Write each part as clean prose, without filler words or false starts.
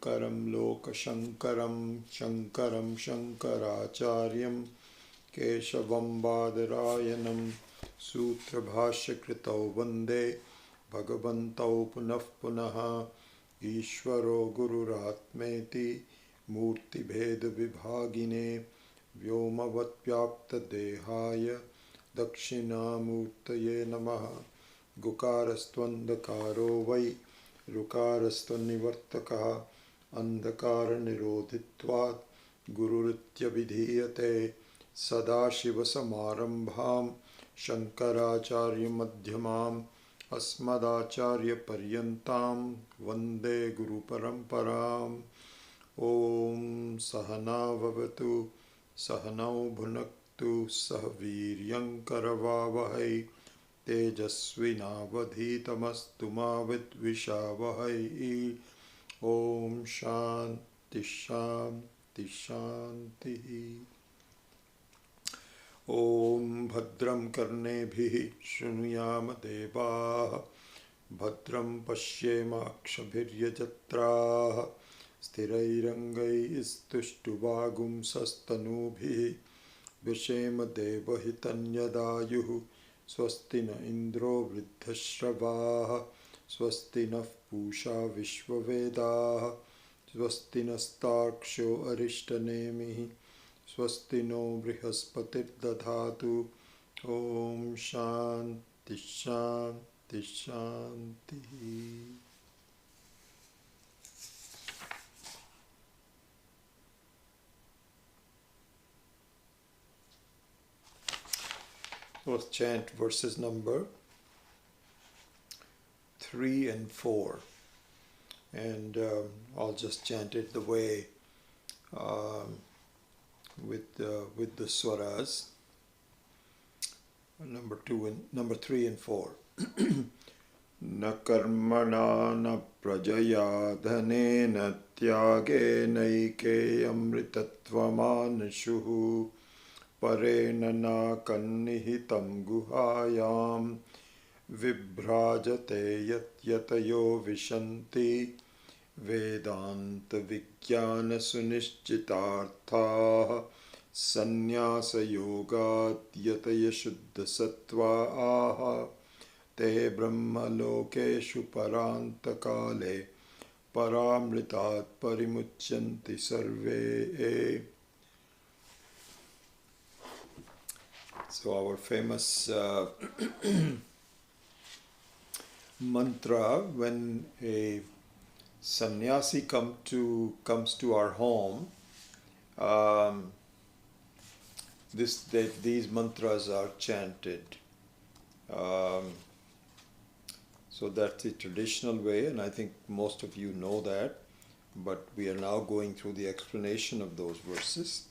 Shankaram Lokashankaram Shankaram Shankaracharyam Keshavam Badarayanam Sutra Bhashya Kritau Vande Bhagavantau Punah Punaha Ishvaro Gururatmeti Murti Bheda Vibhagine Vyomavat Vyapta Dehaya Dakshinamurtaye Namaha Gukarastvandakaro Vai Rukarastanivartakaha Andhakara Nirodhitvat Gururitya Vidhiyate Sadashiva Samarambham Shankaracharya Madhyamam Asmadacharya Paryantam Vande Guru Paramparam Om Sahana Vavatu Sahanau Bhunaktu Sahaviryam Karavavahai Tejasvinavadhitamastu ma vidvishavahai. Om Shanti Shanti Shanti. Om Bhadram Karnebhihi Shrunuyama Devaha Bhadram Pashyema Akshabhiryajatraha Sthirairangai Istuštuvagum Sastanubhihi Vishema Devahitanyadayuhu Swasti na Indro Vriddhashravaha Swasti na Pusha Vishwavedaha Swasti na Staksho Arishtanemihi Swasti no Brihaspati Dadhatu. Om Shanti Shanti Shanti. Let's chant verses number 3 and 4. And I'll just chant it the way with the swaras. Number 3 and 4. Na karmana na prajaya dhanena tyage naike amritatvamanshuhu parena na kannihitam guhayam vibhrajate yat yatayo vishanti vedanta vijnana sunishchitartha sannyasa yogat yataya shuddha sattva aha te brahma lokeshu parantakale paramritat parimucyanti sarve. So our famous mantra when a sannyasi comes to our home, these mantras are chanted. So that's the traditional way, and I think most of you know that, but we are now going through the explanation of those verses,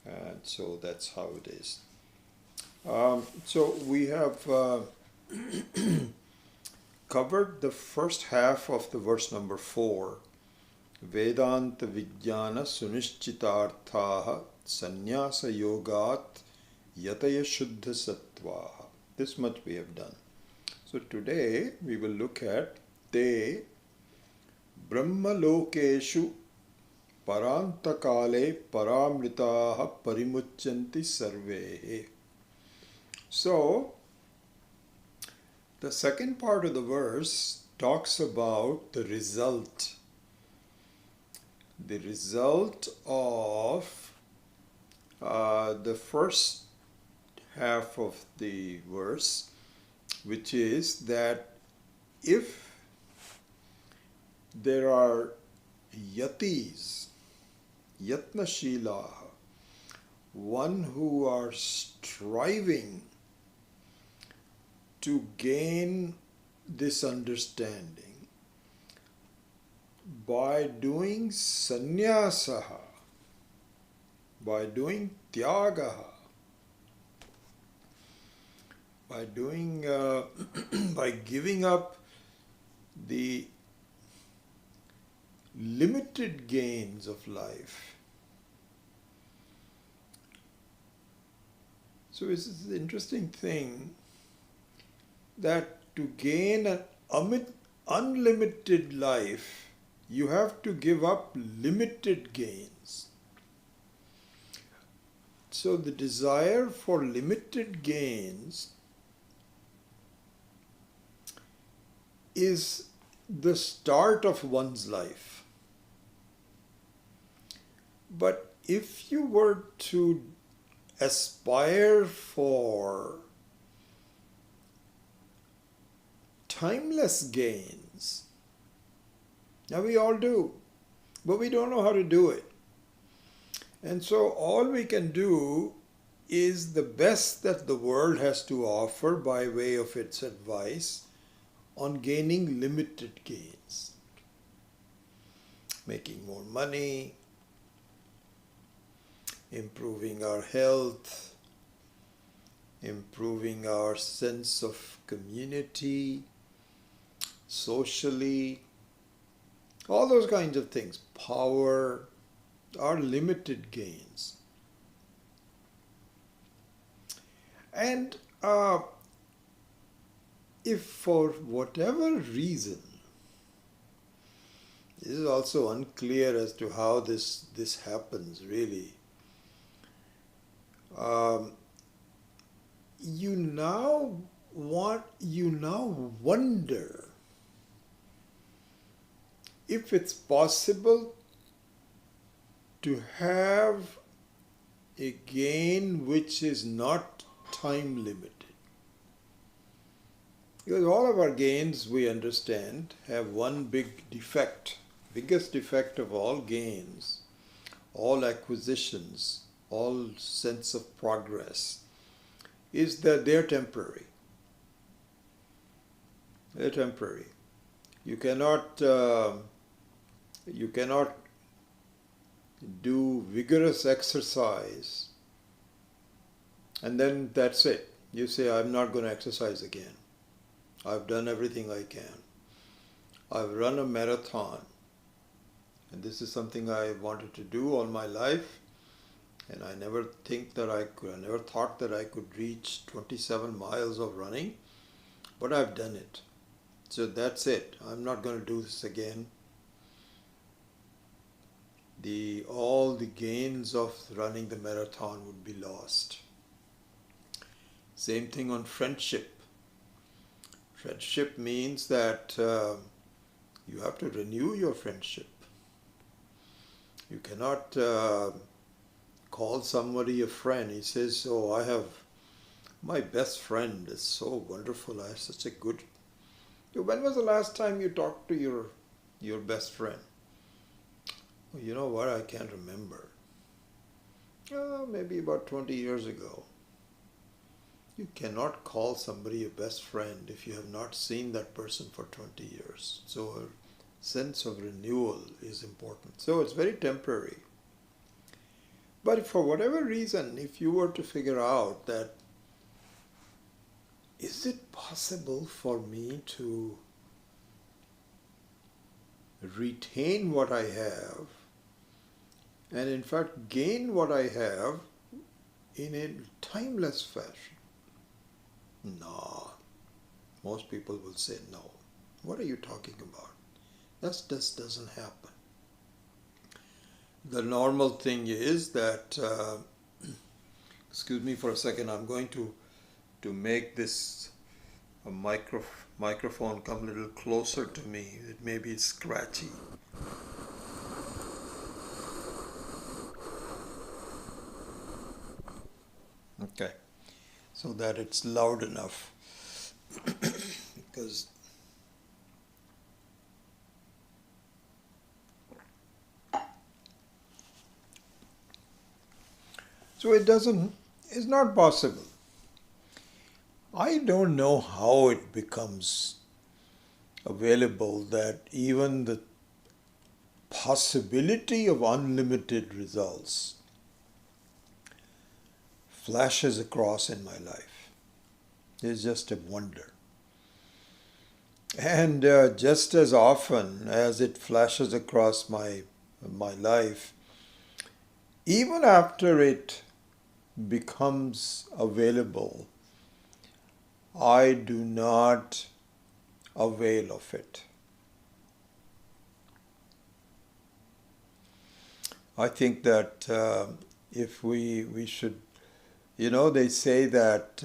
and so that's how it is. So we have covered the first half of the verse number 4. Vedanta Vijnana Sunishchitarthaha Sannyasa Yogat Yataya Shuddha Sattvaha. This much we have done. So today we will look at Te Brahmalokeshu Parantakale Paramritaha Parimucyanti Sarvehe. So, the second part of the verse talks about the result. The result of the first half of the verse, which is that if there are yatis, yatnashilaha, one who are striving to gain this understanding by doing sannyasaha, by doing tyagaha, by doing by giving up the limited gains of life. So it's an interesting thing that to gain an unlimited life, you have to give up limited gains. So the desire for limited gains is the start of one's life. But if you were to aspire for timeless gains, now we all do, but we don't know how to do it. And so all we can do is the best that the world has to offer by way of its advice on gaining limited gains. Making more money, improving our health, improving our sense of community, socially, all those kinds of things, power, are limited gains. And if for whatever reason, this is also unclear as to how this happens really, you now wonder if it's possible to have a gain which is not time limited. Because all of our gains, we understand, have one big defect. Biggest defect of all gains, all acquisitions, all sense of progress, is that they're temporary. They're temporary. You cannot do vigorous exercise and then that's it. You say, I'm not going to exercise again. I've done everything I can. I've run a marathon, and this is something I wanted to do all my life, and I never thought that I could reach 27 miles of running, but I've done it. So that's it. I'm not going to do this again. All the gains of running the marathon would be lost. Same thing on friendship. Friendship means that you have to renew your friendship. You cannot call somebody a friend. He says, oh, I have my best friend is so wonderful. I have such a good... When was the last time you talked to your best friend? You know what, I can't remember. Maybe about 20 years ago. You cannot call somebody a best friend if you have not seen that person for 20 years. So a sense of renewal is important. So it's very temporary. But for whatever reason, if you were to figure out that, is it possible for me to retain what I have and in fact gain what I have in a timeless fashion? No. Most people will say no. What are you talking about? That just doesn't happen. The normal thing is that, excuse me for a second, I'm going to make this microphone come a little closer to me. It may be scratchy. Okay, so that it's loud enough. Because so it's not possible. I don't know how it becomes available that even the possibility of unlimited results flashes across in my life. It's just a wonder. And just as often as it flashes across my life, even after it becomes available, I do not avail of it. I think that if we should, they say that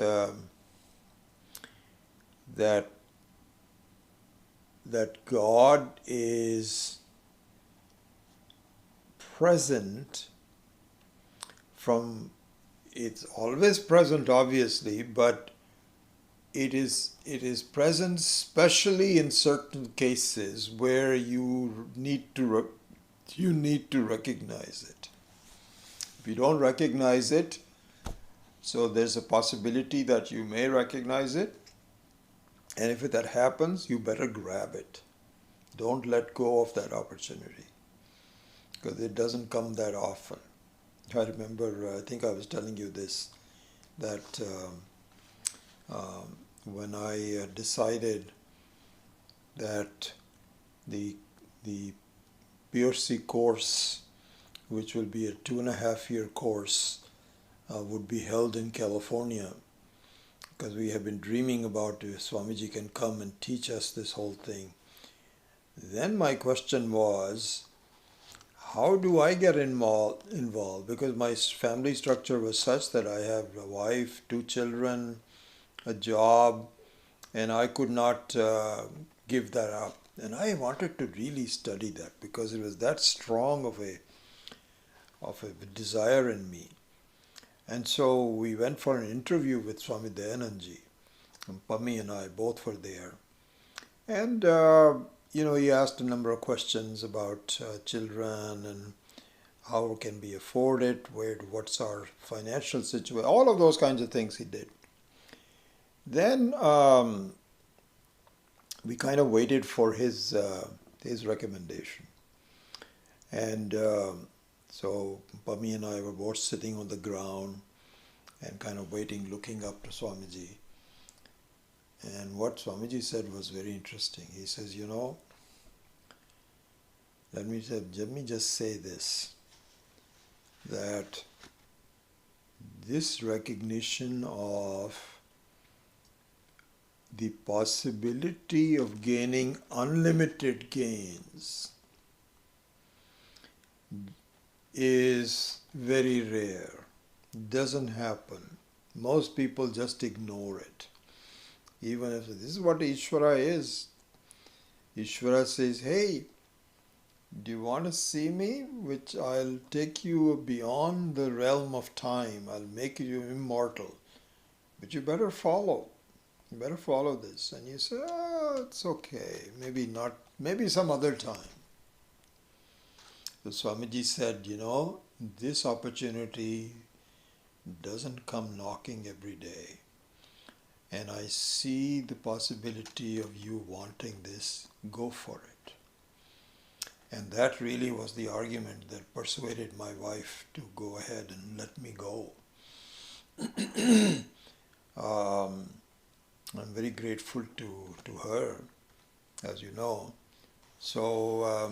that that God is present from, it's always present obviously, but it is present specially in certain cases where you need to recognize it. If you don't recognize it, so there's a possibility that you may recognize it, and if that happens, you better grab it. Don't let go of that opportunity, because it doesn't come that often. I remember, I think I was telling you this, that when I decided that the PRC course, which will be a 2.5-year course, would be held in California, because we have been dreaming about if Swamiji can come and teach us this whole thing. Then my question was, how do I get involved? Because my family structure was such that I have a wife, 2 children, a job, and I could not give that up. And I wanted to really study that because it was that strong of a desire in me. And so we went for an interview with Swami Dayanandji, and Pami and I both were there. And he asked a number of questions about children and how can we afford it, what's our financial situation, all of those kinds of things he did. Then we kind of waited for his recommendation. And so Pami and I were both sitting on the ground and kind of waiting, looking up to Swamiji. And what Swamiji said was very interesting. He says, let me just say this, that this recognition of the possibility of gaining unlimited gains is very rare. Doesn't happen. Most people just ignore it. Even if this is what Ishvara is. Ishvara says, hey, do you want to see me? Which I'll take you beyond the realm of time. I'll make you immortal. But you better follow. You better follow this. And you say, it's okay. Maybe not. Maybe some other time. So Swamiji said, this opportunity doesn't come knocking every day. And I see the possibility of you wanting this. Go for it. And that really was the argument that persuaded my wife to go ahead and let me go. I'm very grateful to her, as you know. So,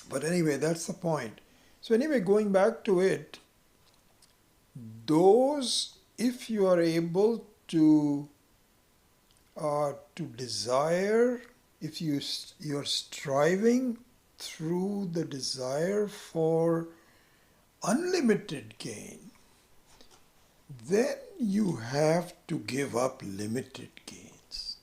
but anyway, that's the point. So anyway, going back to it, if you are able to desire, if you're striving through the desire for unlimited gain, then you have to give up limited gains.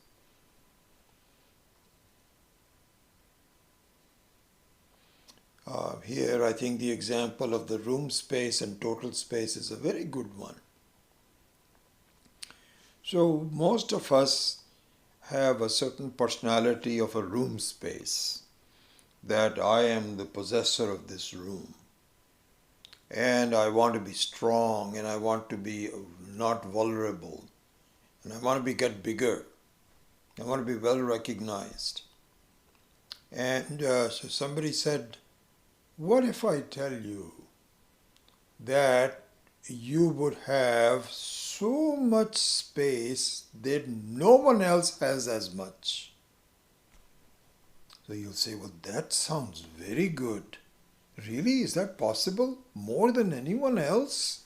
Here I think the example of the room space and total space is a very good one. So most of us have a certain personality of a room space, that I am the possessor of this room. And I want to be strong, and I want to be not vulnerable, and I want to get bigger. I want to be well recognized. And so somebody said, what if I tell you that you would have so much space that no one else has as much? So you'll say, well, that sounds very good. Really? Is that possible? More than anyone else?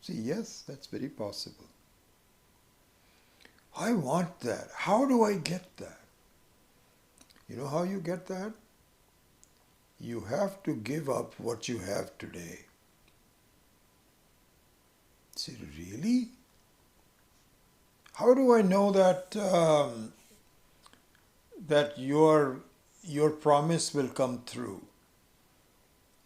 See, yes, that's very possible. I want that. How do I get that? You know how you get that? you have to give up what you have today. I said, really? How do I know that your promise will come through?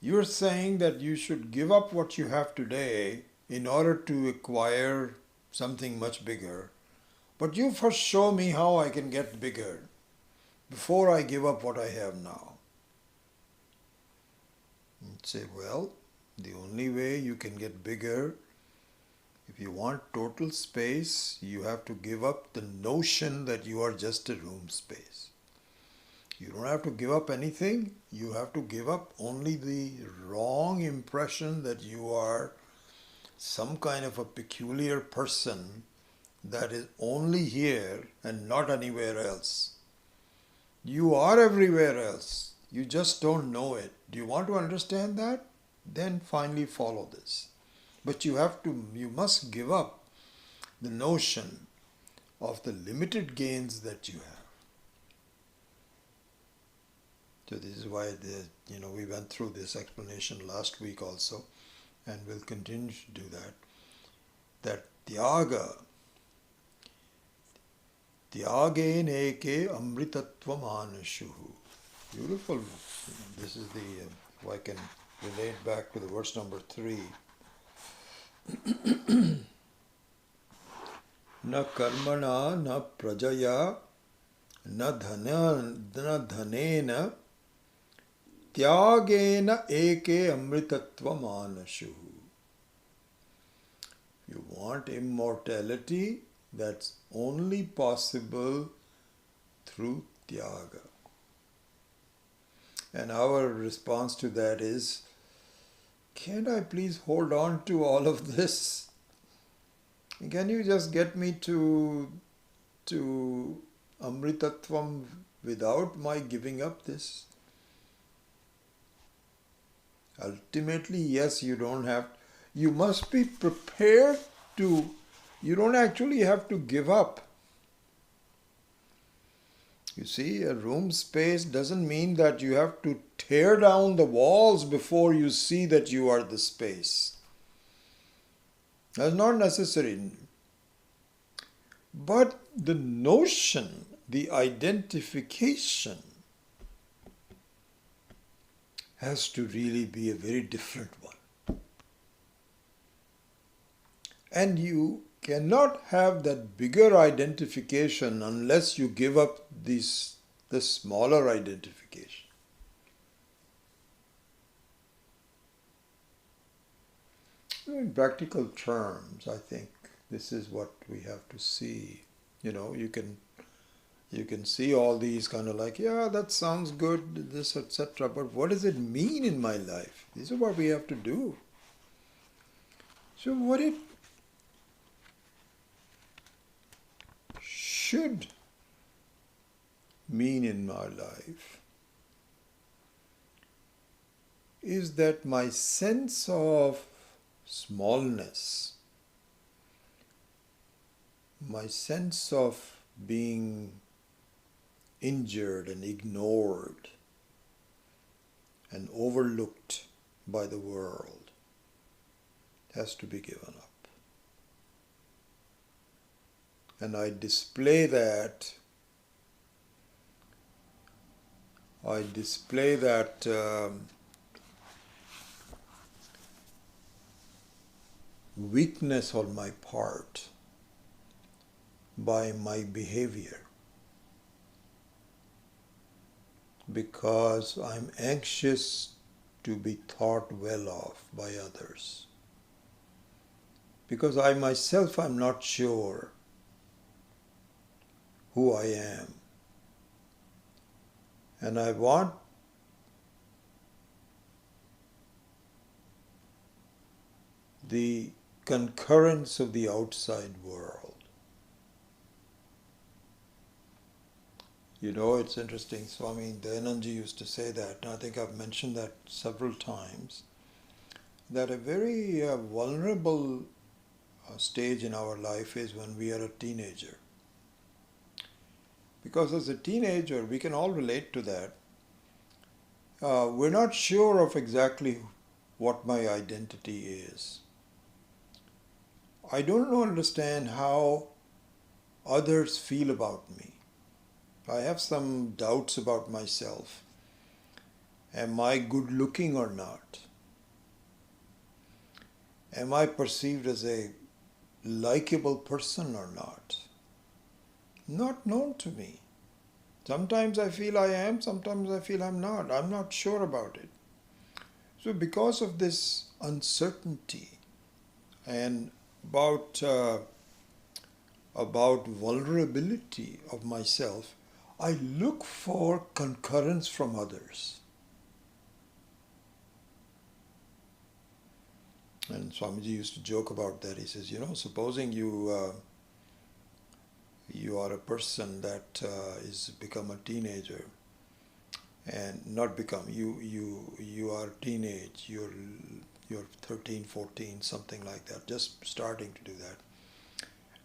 You're saying that you should give up what you have today in order to acquire something much bigger. But you first show me how I can get bigger before I give up what I have now. And say, well, the only way you can get bigger, if you want total space, you have to give up the notion that you are just a room space. You don't have to give up anything. You have to give up only the wrong impression that you are some kind of a peculiar person that is only here and not anywhere else. You are everywhere else. You just don't know it. Do you want to understand that? Then finally follow this. But you must give up the notion of the limited gains that you have. So this is why we went through this explanation last week also, and we'll continue to do that. That Tyage neke amritatvam anashuhu. Beautiful. This is if I can relate back to the verse number 3. Na karmana na prajaya na dhanena tyagena eke amritatvam anashuhu. You want immortality, that's only possible through tyaga. And our response to that is, can't I please hold on to all of this? Can you just get me to Amritatvam without my giving up this? Ultimately, yes, you must be prepared to, you don't actually have to give up. You see, a room space doesn't mean that you have to tear down the walls before you see that you are the space. That's not necessary. But the notion, the identification has to really be a very different one. And you cannot have that bigger identification unless you give up the smaller identification. In practical terms, I think this is what we have to see. You can see all these kind of like, yeah, that sounds good, this, etc. But what does it mean in my life? This is what we have to do. So what it should mean in my life is that my sense of smallness, my sense of being injured and ignored and overlooked by the world has to be given up. And I display that weakness on my part by my behavior, because I'm anxious to be thought well of by others, because I myself am not sure who I am, and I want the concurrence of the outside world. It's interesting, Swami Dayananji used to say that, and I think I've mentioned that several times, that a very vulnerable stage in our life is when we are a teenager. Because as a teenager, we can all relate to that. we're not sure of exactly what my identity is. I don't understand how others feel about me. I have some doubts about myself. Am I good looking or not? Am I perceived as a likable person or not? Not known to me. Sometimes I feel I am, sometimes I feel I'm not. I'm not sure about it. So because of this uncertainty and about vulnerability of myself, I look for concurrence from others. And Swamiji used to joke about that. He says, supposing you are a person that is become a teenager, and not become, you are teenage, you're 13, 14, something like that, just starting to do that.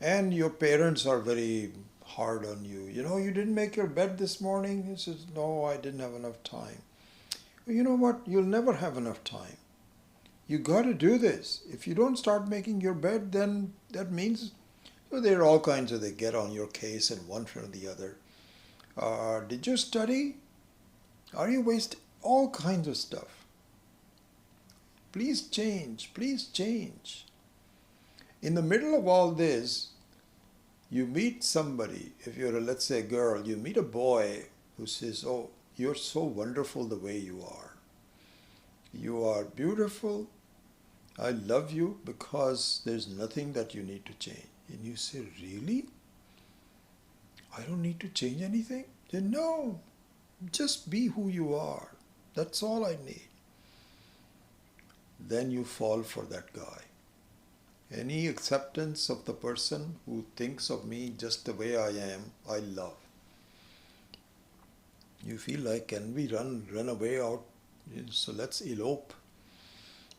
And your parents are very hard on you. You didn't make your bed this morning? He says, no, I didn't have enough time. Well, you know what? You'll never have enough time. You got to do this. If you don't start making your bed, then that means, so there are all kinds of, they get on your case and one from the other. Did you study? Are you wasting? All kinds of stuff. Please change, please change. In the middle of all this, you meet somebody, if you're, let's say, a girl, you meet a boy who says, oh, you're so wonderful the way you are. You are beautiful. I love you because there's nothing that you need to change. And you say, really? I don't need to change anything? Say, no, just be who you are. That's all I need. Then you fall for that guy. Any acceptance of the person who thinks of me just the way I am, I love. You feel like, can we run away out? So let's elope.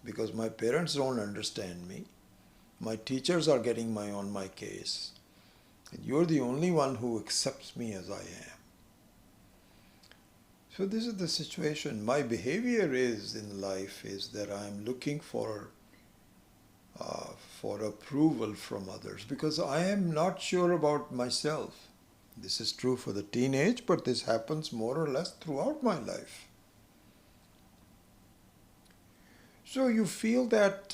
Because my parents don't understand me. My teachers are getting on my case. And you're the only one who accepts me as I am. So this is the situation. My behavior in life is that I'm looking for approval from others because I am not sure about myself. This is true for the teenage, but this happens more or less throughout my life. So you feel that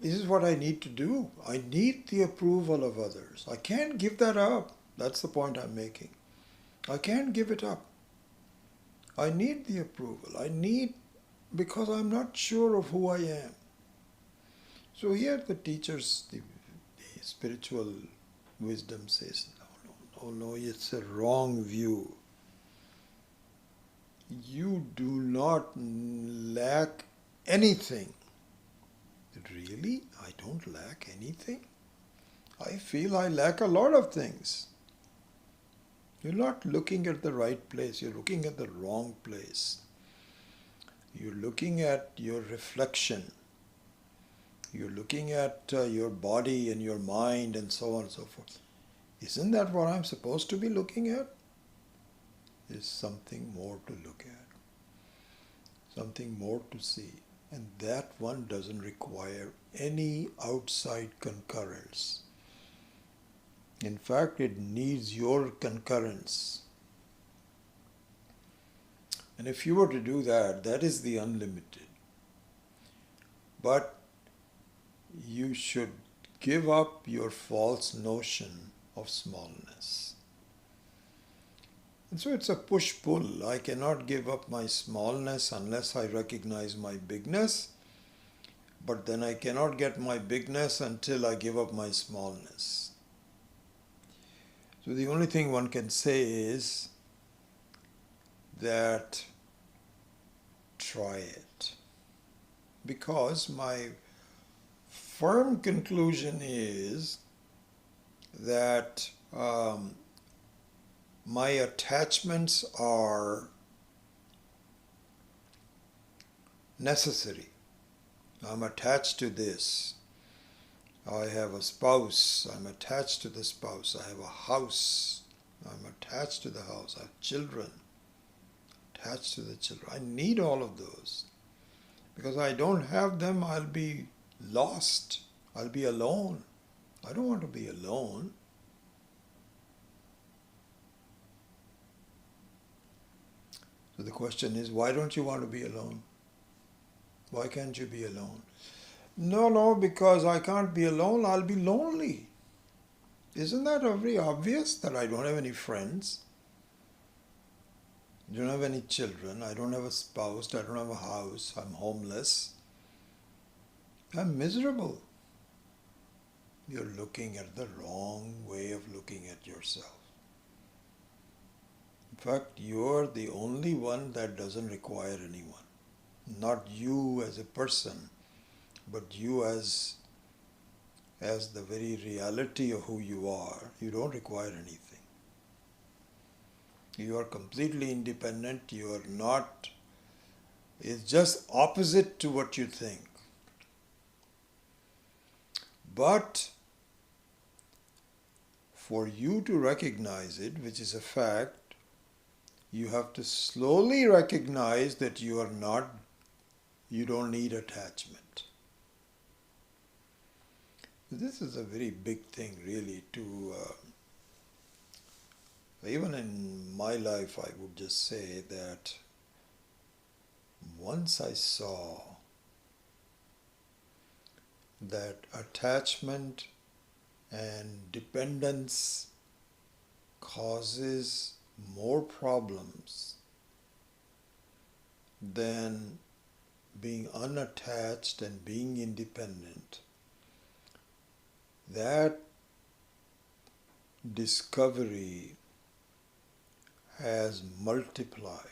this is what I need to do. I need the approval of others. I can't give that up. That's the point I'm making. I can't give it up. I need the approval. Because I'm not sure of who I am. So here the teachers, the spiritual wisdom says, no, it's a wrong view. You do not lack anything. Really? I don't lack anything? I feel I lack a lot of things. You're not looking at the right place. You're looking at the wrong place. You're looking at your reflection. You're looking at your body and your mind and so on and so forth. Isn't that what I'm supposed to be looking at? There's something more to look at. Something more to see. And that one doesn't require any outside concurrence. In fact, it needs your concurrence. And if you were to do that, that is the unlimited. But you should give up your false notion of smallness. And so it's a push-pull. I cannot give up my smallness unless I recognize my bigness. But then I cannot get my bigness until I give up my smallness. So the only thing one can say is that try it. Because my firm conclusion is that my attachments are necessary. I'm attached to this. I have a spouse. I'm attached to the spouse. I have a house. I'm attached to the house. I have children. Attached to the children. I need all of those. Because I don't have them, I'll be lost. I'll be alone. I don't want to be alone. So the question is, why don't you want to be alone? Why can't you be alone? No, because I can't be alone, I'll be lonely. Isn't that very obvious that I don't have any friends? I don't have any children, I don't have a spouse, I don't have a house, I'm homeless. I'm miserable. You're looking at the wrong way of looking at yourself. In fact, you're the only one that doesn't require anyone. Not you as a person, but you as the very reality of who you are. You don't require anything. You are completely independent. You are not. It's just opposite to what you think. But for you to recognize it, which is a fact, you have to slowly recognize that you don't need attachment. This is a very big thing really to, even in my life I would just say that once I saw that attachment and dependence causes more problems than being unattached and being independent, that discovery has multiplied.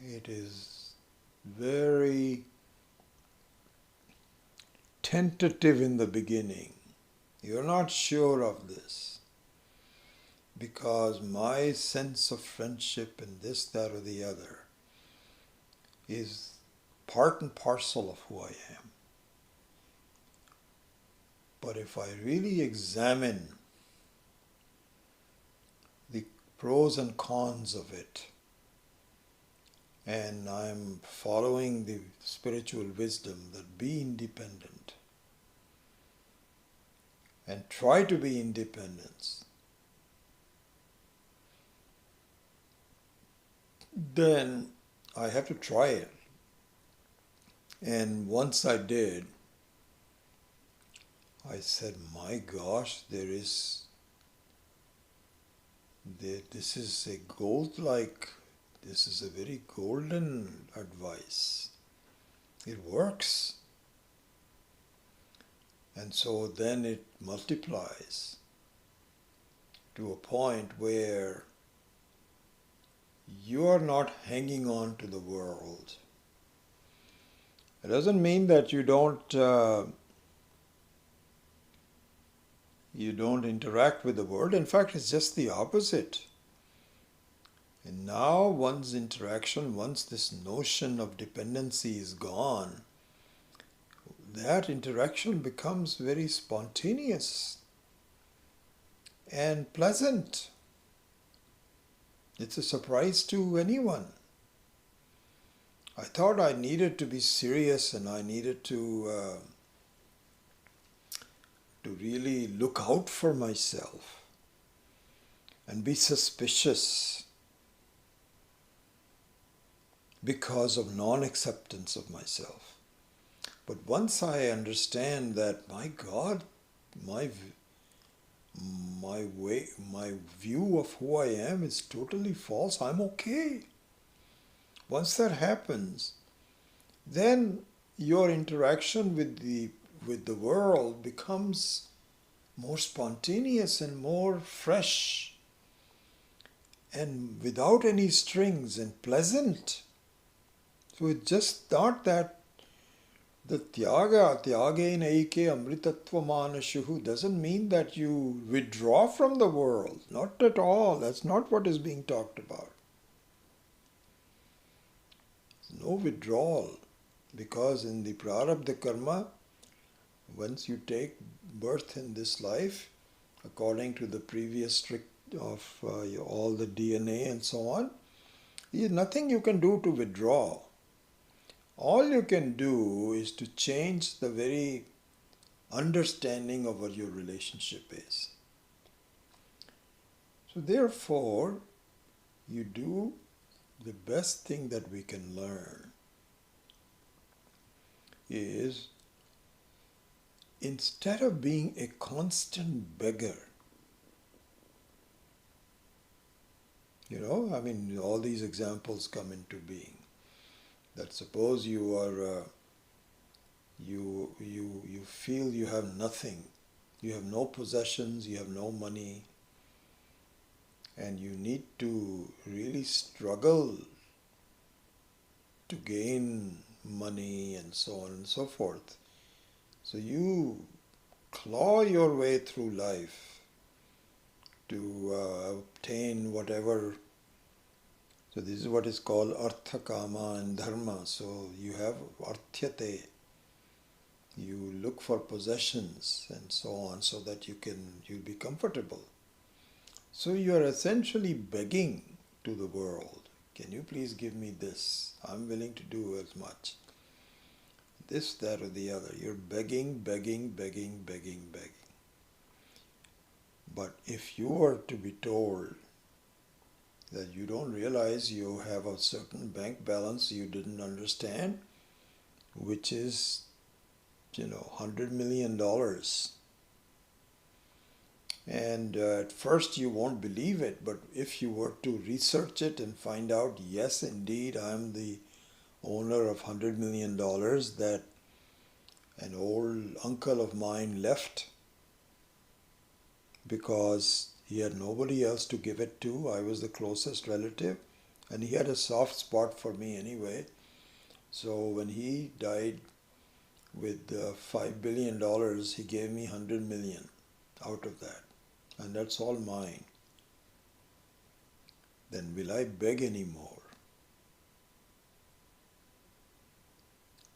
It is very tentative in the beginning. You're not sure of this because my sense of friendship and this, that, or the other is part and parcel of who I am. But if I really examine the pros and cons of it, and I'm following the spiritual wisdom that be independent and try to be independent, then I have to try it. And once I did, I said, my gosh, this is a this is a very golden advice. It works. And so then it multiplies to a point where you are not hanging on to the world. It doesn't mean that you don't interact with the world. In fact, it's just the opposite. And now one's interaction, once this notion of dependency is gone, that interaction becomes very spontaneous and pleasant. It's a surprise to anyone. I thought I needed to be serious and I needed to really look out for myself and be suspicious because of non-acceptance of myself. But once I understand that, my God, my view of who I am is totally false, I'm okay. Once that happens, then your interaction with the world becomes more spontaneous and more fresh and without any strings and pleasant. So it's just not that the tyagena ike amritatva manashuhu doesn't mean that you withdraw from the world. Not at all. That's not what is being talked about. No withdrawal, because in the prarabdha karma, Once you take birth in this life, according to the previous strict of all the DNA and so on, there is nothing you can do to withdraw. All you can do is to change the very understanding of what your relationship is. So therefore, you do the best thing that we can learn is, instead of being a constant beggar, all these examples come into being. That suppose you are, you feel you have nothing, you have no possessions, you have no money, and you need to really struggle to gain money and so on and so forth. So you claw your way through life to obtain whatever. So this is what is called Arthakama and Dharma. So you have arthyate. You look for possessions and so on so that you'll be comfortable. So you are essentially begging to the world. Can you please give me this? I'm willing to do as much. This, that, or the other. You're begging, begging, begging, begging, begging. But if you were to be told that you don't realize you have a certain bank balance you didn't understand, which is, $100 million. And at first you won't believe it, but if you were to research it and find out, yes, indeed, I'm the owner of $100 million that an old uncle of mine left because he had nobody else to give it to. I was the closest relative, and he had a soft spot for me anyway. So when he died with $5 billion, he gave me $100 million out of that. And that's all mine. Then will I beg anymore?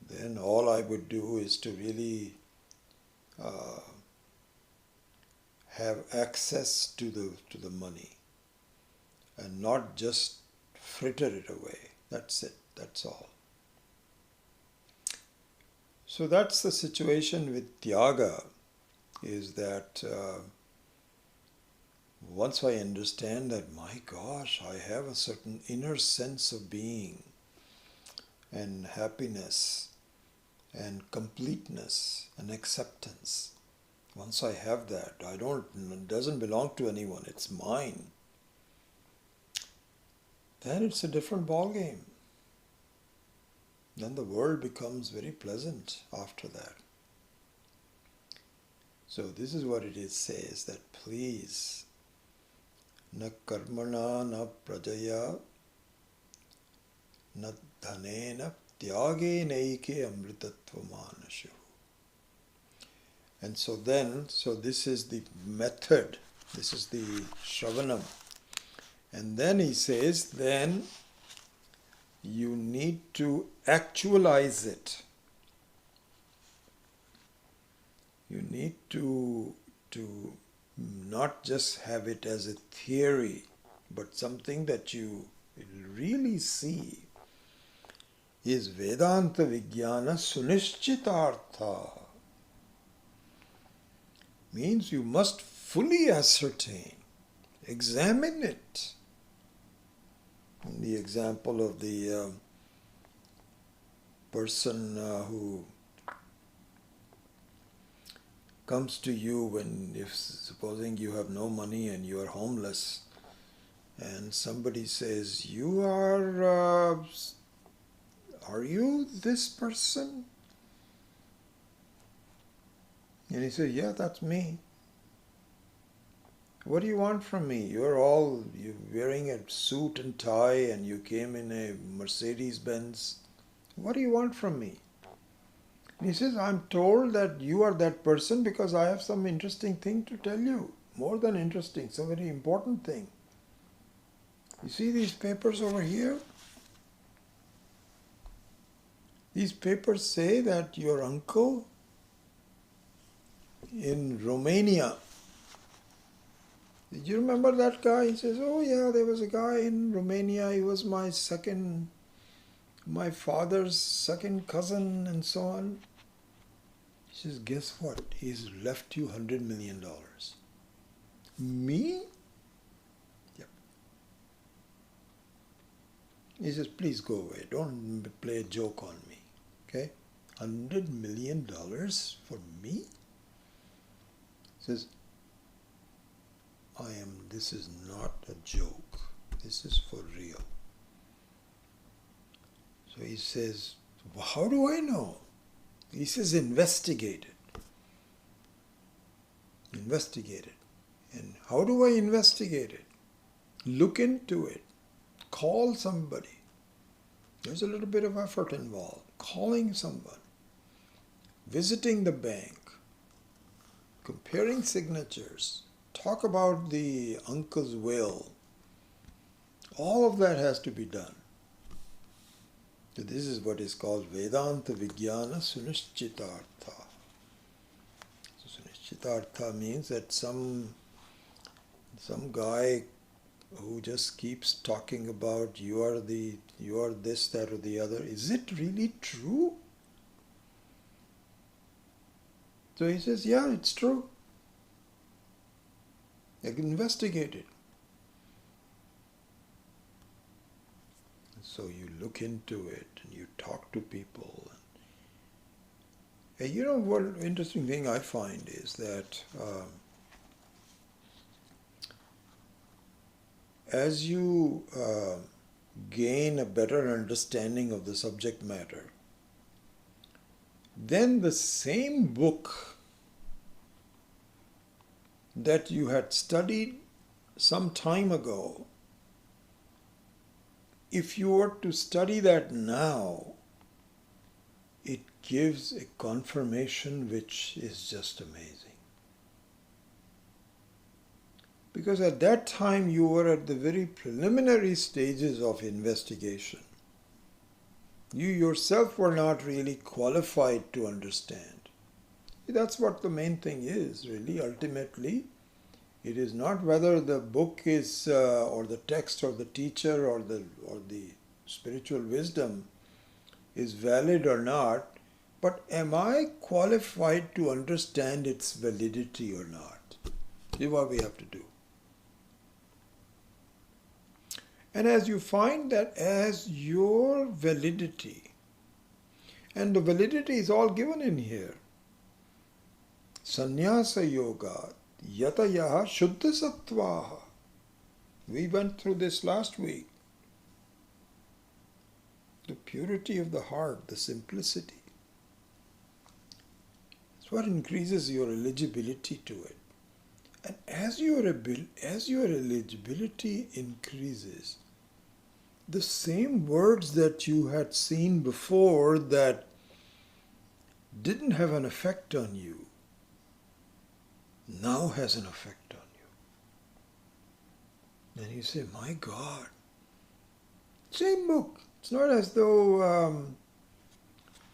Then all I would do is to really have access to the money and not just fritter it away. That's it. That's all. So that's the situation with Tyaga, is that once I understand that, my gosh, I have a certain inner sense of being and happiness and completeness and acceptance. Once I have that, it doesn't belong to anyone, it's mine. Then it's a different ballgame. Then the world becomes very pleasant after that. So this is what it says, that please, na karmana na prajaya na dhanena tyage naike amritatva manashu. And so this is the method, this is the Shravanam. And then he says, then you need to actualize it. You need to not just have it as a theory, but something that you really see is Vedanta Vijnana Sunishchitartha. Means you must fully ascertain, examine it. In the example of the person who comes to you if supposing you have no money and you are homeless, and somebody says, you are you this person? And he says, yeah, that's me. What do you want from me? You're wearing a suit and tie and you came in a Mercedes-Benz. What do you want from me? And he says, I'm told that you are that person because I have some interesting thing to tell you. More than interesting, some very important thing. You see these papers over here? These papers say that your uncle in Romania. Did you remember that guy? He says, oh yeah, there was a guy in Romania, he was my father's second cousin and so on. He says, guess what? He's left you $100 million. Me? Yep. He says, please go away. Don't play a joke on me. Okay? $100 million for me? He says, this is not a joke. This is for real. So he says, well, how do I know? He says, investigate it. Investigate it. And how do I investigate it? Look into it. Call somebody. There's a little bit of effort involved. Calling someone. Visiting the bank. Comparing signatures. Talk about the uncle's will. All of that has to be done. So this is what is called Vedanta Vijnana Sunishchitartha. So Sunishchitartha means that some guy who just keeps talking about you are this, that or the other. Is it really true? So he says, yeah, it's true. I can investigate it. So you look into it and you talk to people. And you know what interesting thing I find is that as you gain a better understanding of the subject matter, then the same book that you had studied some time ago, if you were to study that now, it gives a confirmation which is just amazing. Because at that time you were at the very preliminary stages of investigation. You yourself were not really qualified to understand. That's what the main thing is, really, ultimately. It is not whether the book is, or the text, or the teacher, or the spiritual wisdom is valid or not, but am I qualified to understand its validity or not? This is what we have to do. And as you find that as your validity, and the validity is all given in here, Sannyasa Yoga, Yatayaha Shuddha Sattvaha. We went through this last week. The purity of the heart, the simplicity. It's what increases your eligibility to it. And as your eligibility increases, the same words that you had seen before that didn't have an effect on you, now has an effect on you. Then you say, my God, same book. It's not as though,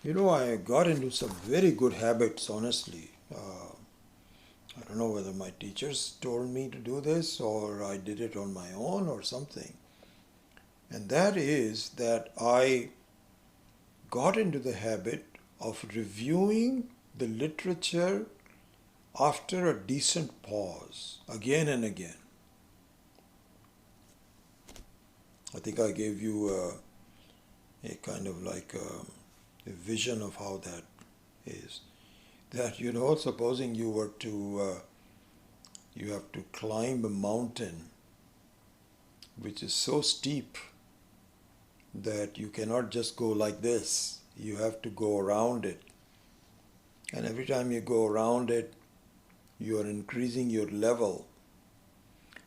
I got into some very good habits, honestly. I don't know whether my teachers told me to do this or I did it on my own or something. And that is that I got into the habit of reviewing the literature after a decent pause, again and again. I think I gave you a kind of like a vision of how that is. That, supposing you were to, you have to climb a mountain which is so steep that you cannot just go like this. You have to go around it. And every time you go around it, you are increasing your level.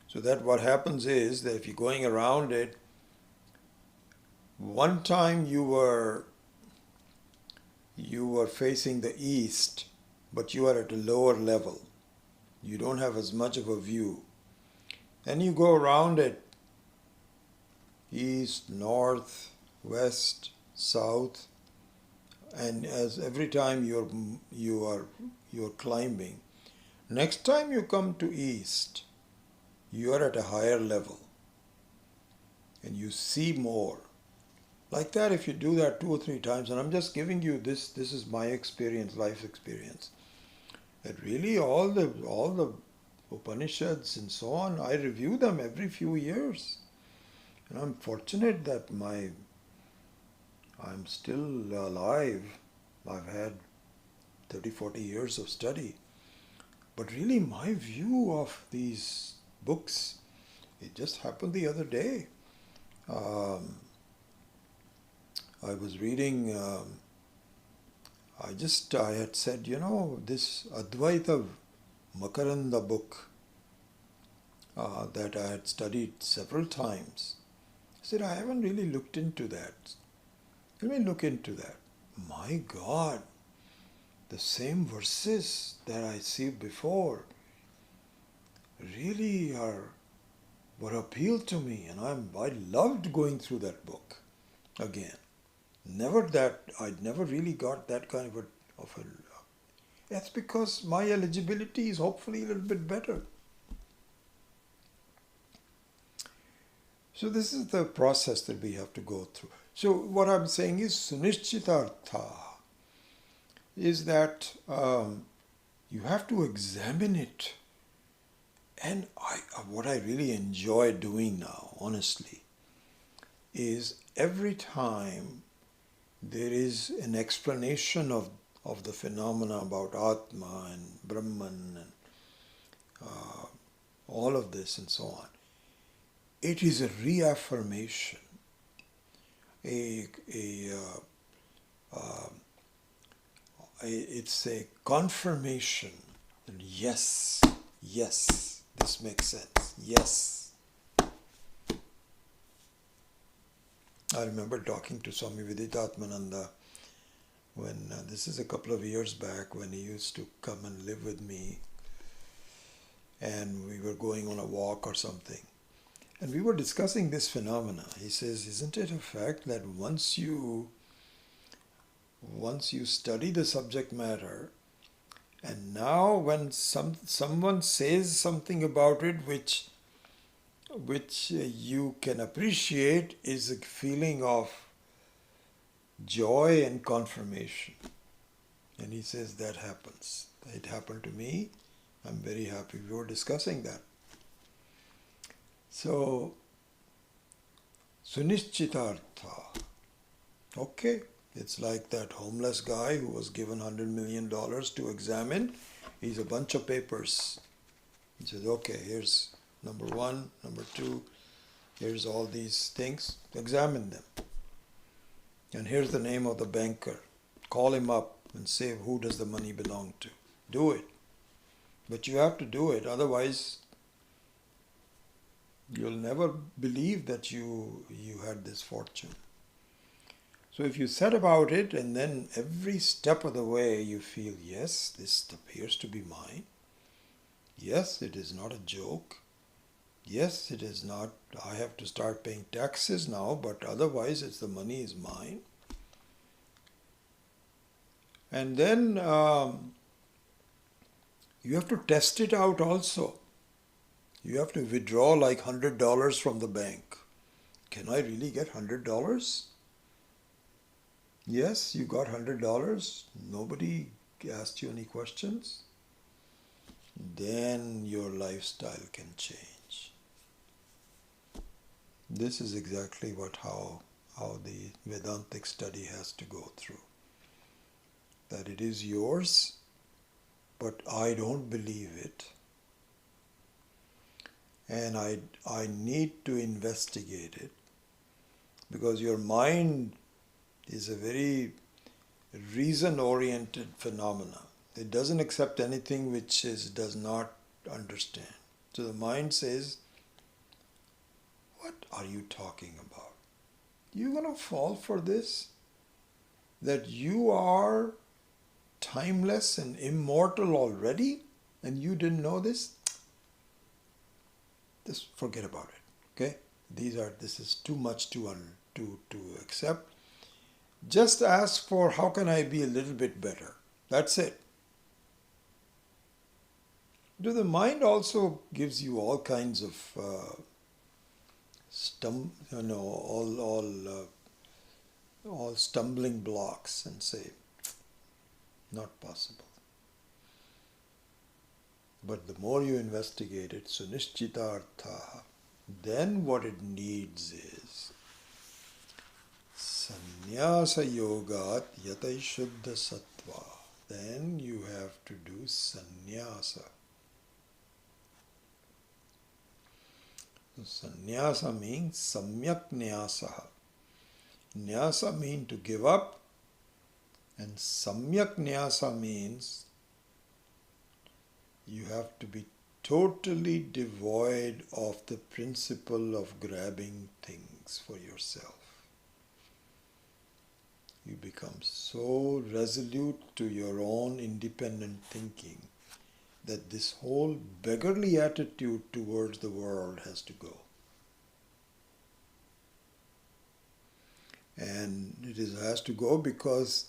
So that what happens is that if you're going around it, one time you were facing the east, but you are at a lower level. You don't have as much of a view. Then you go around it, east, north, west, south, and as every time you're climbing, Next time you come to East, you are at a higher level and you see more. Like that, if you do that 2 or 3 times, and I'm just giving you this is my experience, life experience, that really all the Upanishads and so on, I review them every few years. And I'm fortunate that I'm still alive. I've had 30, 40 years of study. But really my view of these books, it just happened the other day. I was reading, I had said, this Advaita Makaranda book that I had studied several times. I said, I haven't really looked into that. Let me look into that. My God, the same verses that I see before really were appealed to me, and I loved going through that book again. I'd never really got that kind of a. That's because my eligibility is hopefully a little bit better. So this is the process that we have to go through. So what I'm saying is sunishchitartha is that you have to examine it. And what I really enjoy doing now, honestly, is every time there is an explanation of the phenomena about Atma and Brahman and all of this and so on, it is a reaffirmation, it's a confirmation. Yes, this makes sense. Yes. I remember talking to Swami Viditatmananda when, this is a couple of years back, when he used to come and live with me and we were going on a walk or something. And we were discussing this phenomena. He says, isn't it a fact that once you study the subject matter, and now when someone says something about it which you can appreciate, is a feeling of joy and confirmation. And he says that happens. It happened to me. I'm very happy. We were discussing that. So, sunishchitartha. Okay, it's like that homeless guy who was given $100 million to examine. He's a bunch of papers. He says, okay, here's number 1, number 2, here's all these things, examine them. And here's the name of the banker. Call him up and say, who does the money belong to? Do it. But you have to do it, otherwise you'll never believe that you had this fortune. So if you set about it, and then every step of the way you feel, yes, this appears to be mine. Yes, it is not a joke. Yes, it is not, I have to start paying taxes now, but otherwise the money is mine. And then you have to test it out also. You have to withdraw like $100 from the bank. Can I really get $100? Yes, you got $100. Nobody asked you any questions. Then your lifestyle can change. This is exactly how the Vedantic study has to go through. That it is yours, but I don't believe it. And I need to investigate it, because your mind is a very reason-oriented phenomena. It doesn't accept anything which does not understand. So the mind says, what are you talking about? You're going to fall for this? That you are timeless and immortal already, and you didn't know this? Just forget about it. Okay? This is too much to accept. Just ask for, how can I be a little bit better? That's it. The mind also gives you all kinds of all stumbling blocks and say, not possible. But the more you investigate it, sunishchitartha, then what it needs is sannyasa yogat yatai shuddha sattva. Then you have to do sannyasa. So sannyasa means samyak nyasa. Nyasa means to give up, and samyak nyasa means you have to be totally devoid of the principle of grabbing things for yourself. You become so resolute to your own independent thinking that this whole beggarly attitude towards the world has to go. And has to go because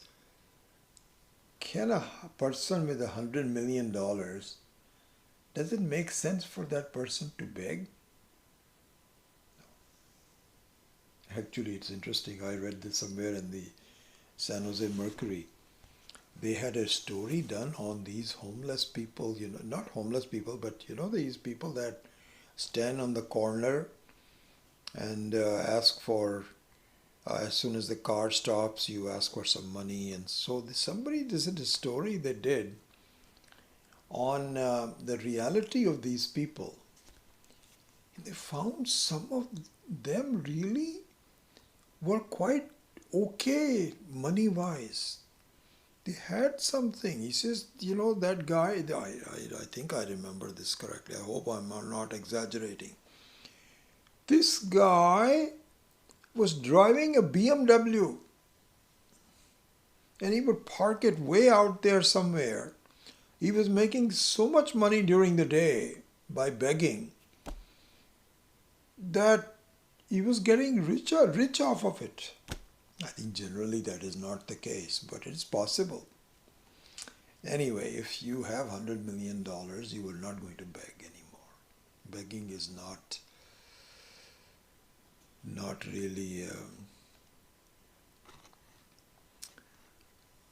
can a person with $100 million, does it make sense for that person to beg? No. Actually, it's interesting. I read this somewhere in the San Jose Mercury. They had a story done on these homeless people, not homeless people, but these people that stand on the corner and ask for, as soon as the car stops, you ask for some money. And so this is a story they did on the reality of these people. And they found some of them really were quite okay money-wise. They had something. He says, that guy, I think I remember this correctly. I hope I'm not exaggerating. This guy was driving a BMW and he would park it way out there somewhere. He was making so much money during the day by begging that he was getting rich off of it. I think generally that is not the case, but it's possible. Anyway, if you have $100 million, you are not going to beg anymore. Begging is not really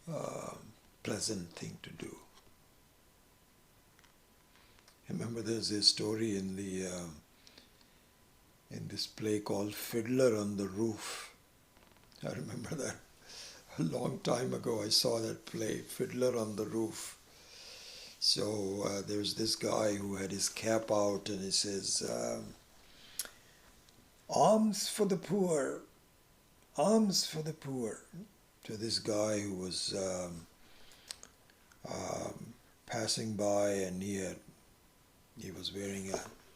a pleasant thing to do. Remember, there's a story in this play called Fiddler on the Roof. I remember that a long time ago. I saw that play, Fiddler on the Roof. So there's this guy who had his cap out and he says, alms for the poor, alms for the poor. To this guy who was passing by, and he was wearing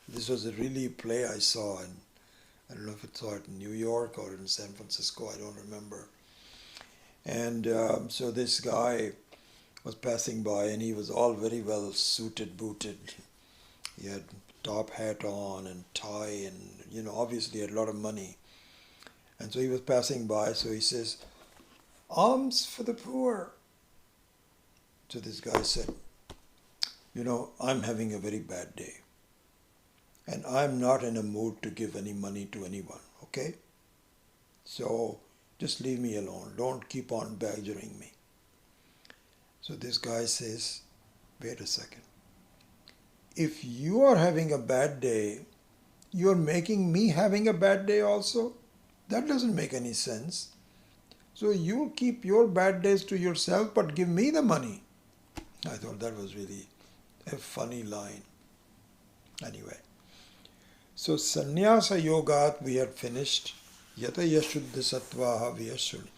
this was a really play I saw, and I don't know if I saw it in New York or in San Francisco, I don't remember. And so this guy was passing by and he was all very well suited, booted. He had top hat on and tie and, obviously had a lot of money. And so he was passing by, so he says, alms for the poor. So this guy said, I'm having a very bad day. And I'm not in a mood to give any money to anyone, okay? So just leave me alone. Don't keep on badgering me. So this guy says, wait a second. If you are having a bad day, you're making me having a bad day also? That doesn't make any sense. So you keep your bad days to yourself, but give me the money. I thought that was really a funny line. Anyway. So sannyasa yogat we had finished. Yata yashuddha sattvaha viyashuddha.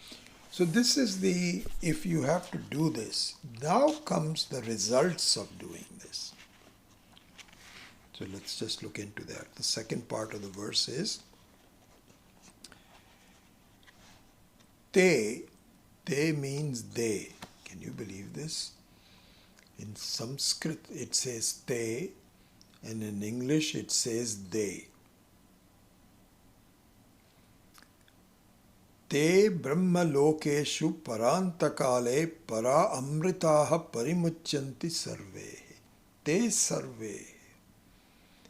So this is if you have to do this, now comes the results of doing this. So let's just look into that. The second part of the verse is Te means they. Can you believe this? In Sanskrit it says te, and in English it says they. Te brahma lokeshu parantakale para amritaha parimuchanti sarve. te sarve.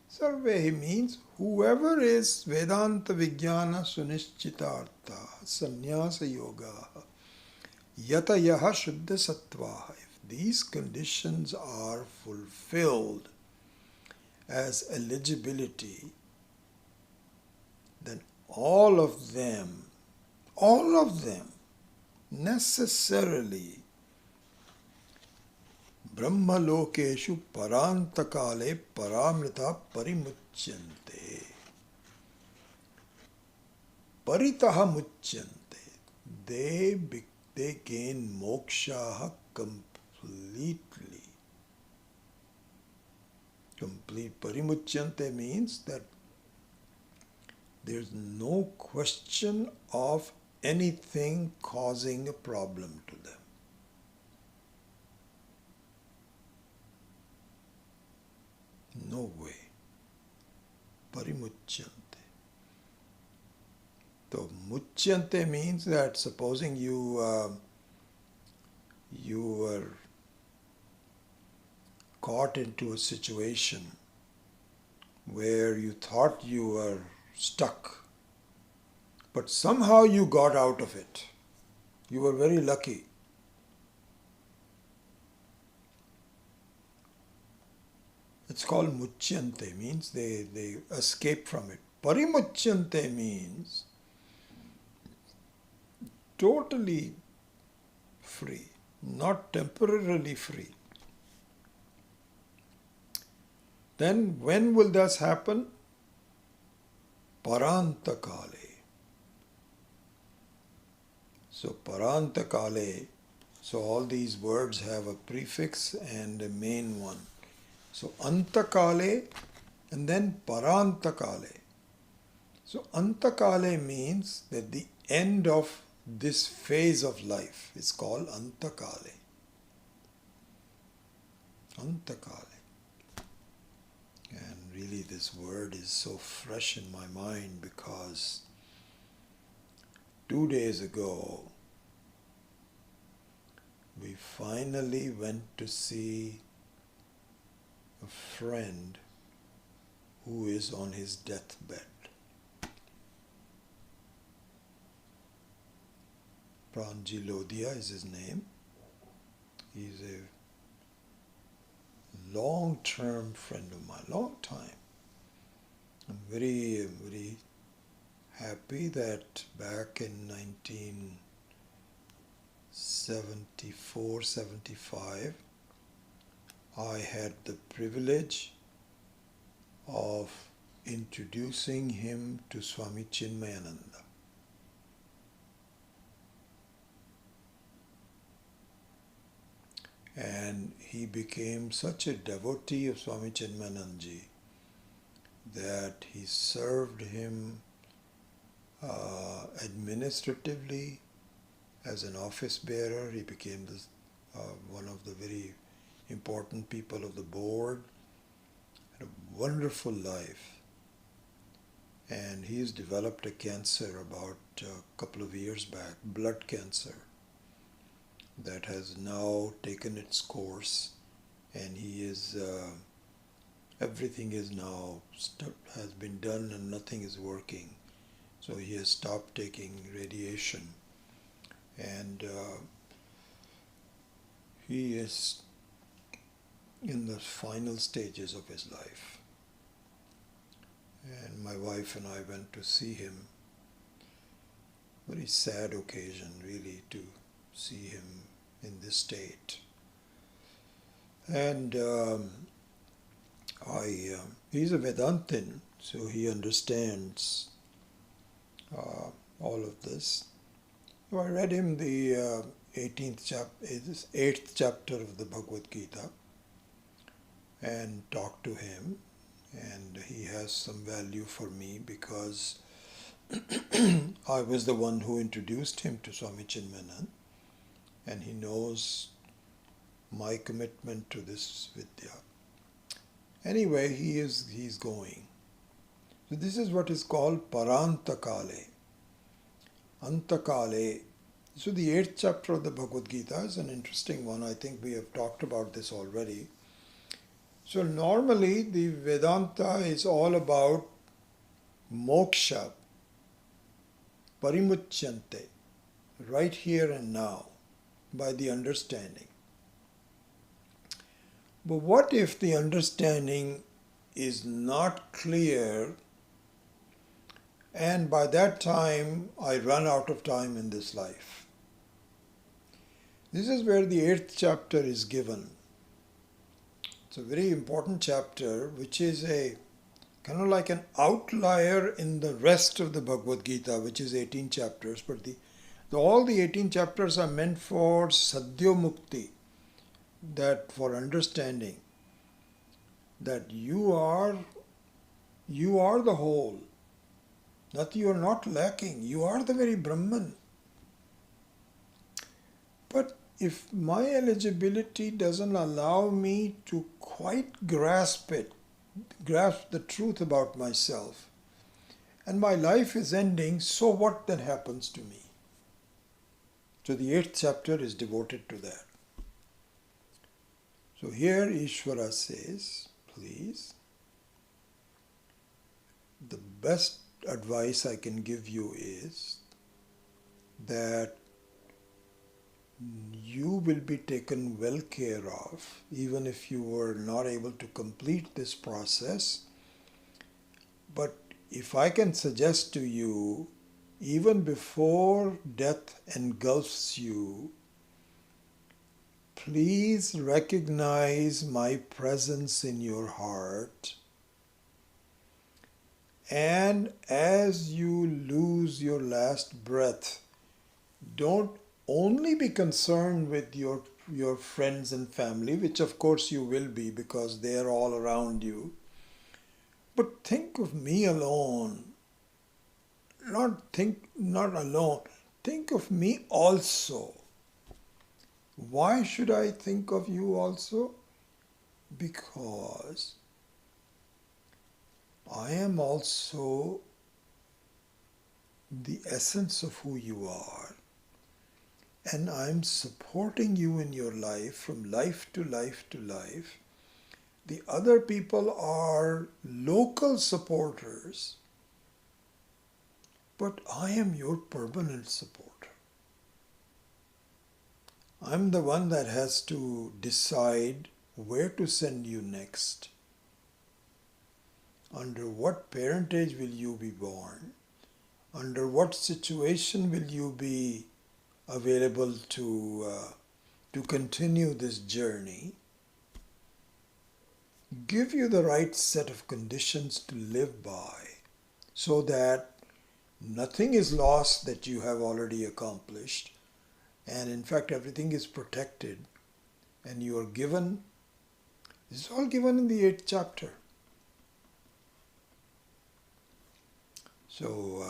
Sarve means whoever is Vedanta Vijnana Sunishchitartha, Sannyasa Yoga, Yatayaha Shuddha Sattvaha. If these conditions are fulfilled as eligibility, then all of them necessarily Brahmalokeshu parantakale paramrita parimuchyante. Paritaha muchyante. They gain moksha completely. Complete parimuchyante means that there's no question of anything causing a problem to them. No way. Parimuchyante. So muchyante means that supposing you were caught into a situation where you thought you were stuck, but somehow you got out of it. You were very lucky. It's called muchyante, means they escape from it. Parimuchyante means totally free, not temporarily free. Then when will this happen? Parantakale. So parantakale, so all these words have a prefix and a main one. So antakale and then parantakale. So antakale means that the end of this phase of life is called antakale. Antakale. And really this word is so fresh in my mind because 2 days ago we finally went to see a friend who is on his deathbed. Pranji Lodhia is his name. He's a long-term friend of mine, long time. I'm very, very happy that back in 1974-75, I had the privilege of introducing him to Swami Chinmayananda. And he became such a devotee of Swami Chinmayanandaji that he served him administratively as an office bearer. He became one of the very important people of the board. Had a wonderful life. And he's developed a cancer about a couple of years back, blood cancer, that has now taken its course, and he is everything is now has been done and nothing is working. So he has stopped taking radiation, and he is in the final stages of his life. And my wife and I went to see him. Very sad occasion, really, to see him in this state. And he's a Vedantin, so he understands all of this. So I read him the 8th chapter of the Bhagavad-Gita and talked to him, and he has some value for me because I was the one who introduced him to Swami Chinmayananda, and he knows my commitment to this Vidya. Anyway, he's going. So this is what is called Parantakale. Antakale. So the 8th chapter of the Bhagavad-Gita is an interesting one. I think we have talked about this already. So normally the Vedanta is all about moksha, parimuchyante, right here and now, by the understanding. But what if the understanding is not clear, and by that time I run out of time in this life? This is where the 8th chapter is given. It's a very important chapter, which is a kind of like an outlier in the rest of the Bhagavad-Gita, which is 18 chapters. But all the 18 chapters are meant for sadhyamukti, that for understanding that you are the whole, that you are not lacking, you are the very Brahman. But if my eligibility doesn't allow me to quite grasp the truth about myself, and my life is ending, so what then happens to me? So the 8th chapter is devoted to that. So here Ishvara says, please, the best advice I can give you is that you will be taken well care of, even if you were not able to complete this process. But if I can suggest to you, even before death engulfs you, please recognize my presence in your heart. And as you lose your last breath, don't only be concerned with your friends and family, which of course you will be because they are all around you. But think of me alone. Not alone. Think of me also. Why should I think of you also? Because I am also the essence of who you are. And I'm supporting you in your life from life to life to life. The other people are local supporters, but I am your permanent supporter. I'm the one that has to decide where to send you next. Under what parentage will you be born? Under what situation will you be available to continue this journey? Give you the right set of conditions to live by, so that nothing is lost that you have already accomplished, and in fact everything is protected, and you are given. This is all given in the 8th chapter. So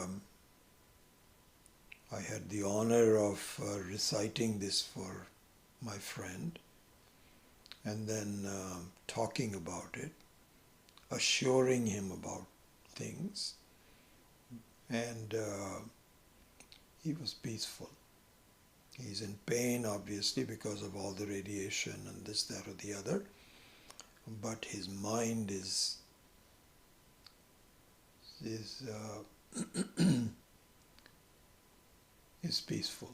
I had the honor of reciting this for my friend, and then talking about it, assuring him about things, and he was peaceful. He's in pain, obviously, because of all the radiation and this, that, or the other, but his mind is peaceful.